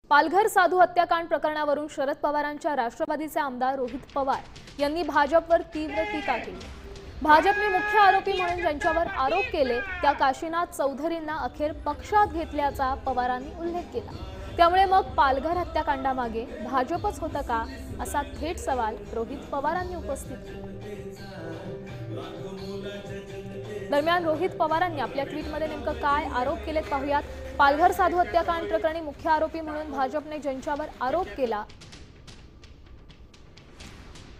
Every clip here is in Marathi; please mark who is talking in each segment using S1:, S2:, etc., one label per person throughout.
S1: पालघर साधू हत्याकांड प्रकरणावरून शरद पवारांच्या राष्ट्रवादीचे आमदार रोहित पवार यांनी भाजपवर तीव्र टीका केली। भाजपने मुख्य आरोपी म्हणून ज्यांच्यावर आरोप केले त्या काशीनाथ चौधरींना अखेर पक्षात घेतल्याचा पवारांनी उल्लेख केला। त्यामुळे मग पालघर हत्याकांडामागे भाजपच होतं का असा थेट सवाल रोहित पवारांनी उपस्थित केला। दरम्यान रोहित पवारांनी आपल्या ट्विटमध्ये नेमकं काय आरोप केलेत पाहूयात। पालघर साधू हत्याकांड प्रकरणी मुख्य आरोपी म्हणून भाजपने ज्यांच्यावर आरोप केला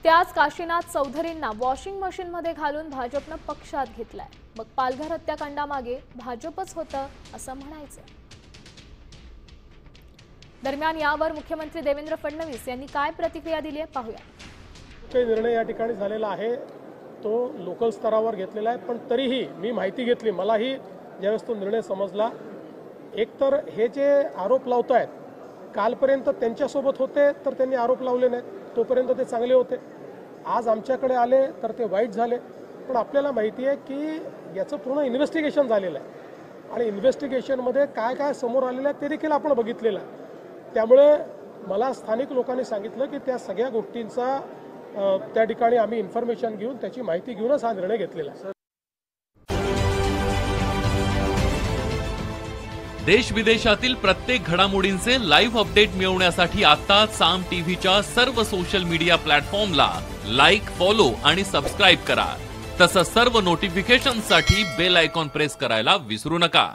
S1: त्याच काशीनाथ चौधरींना वॉशिंग मशीनमध्ये घालून भाजपने पक्षात घेतलाय। मग पालघर हत्याकांडामागे भाजपच होतं असं म्हणायचं। दरम्यान यावर मुख्यमंत्री देवेंद्र फडणवीस यांनी काय प्रतिक्रिया दिली आहे पाहूया।
S2: काही निर्णय या ठिकाणी झालेला आहे तो लोकल स्तरावर घेतलेला आहे, पण तरीही मी माहिती घेतली, मलाही ज्यावेळेस तो निर्णय समजला, एकतर हे जे आरोप लावतायत कालपर्यंत त्यांच्यासोबत होते तर त्यांनी आरोप लावले नाहीत, तोपर्यंत ते चांगले होते। आज आमच्याकडे आले तर ते वाईट झाले। पण आपल्याला माहिती आहे की याचं पूर्ण इन्व्हेस्टिगेशन झालेलं आहे आणि इन्व्हेस्टिगेशनमध्ये काय काय समोर आलेलं आहे ते देखील आपण बघितलेलं आहे। त्यामुळे मला स्थानिक लोकांनी सांगितलं की त्या सगळ्या गोष्टींचा त्या ठिकाणी आम्ही इन्फॉर्मेशन घेऊन त्याची माहिती घेऊनच हा निर्णय घेतलेला आहे।
S3: देश विदेशातील प्रत्येक घडामोडींचे लाईव्ह अपडेट मिळवण्यासाठी आता साम टीव्हीच्या सर्व सोशल मीडिया प्लॅटफॉर्मला लाईक, फॉलो आणि सबस्क्राईब करा। तसंच सर्व नोटिफिकेशनसाठी बेल आयकॉन प्रेस करायला विसरू नका।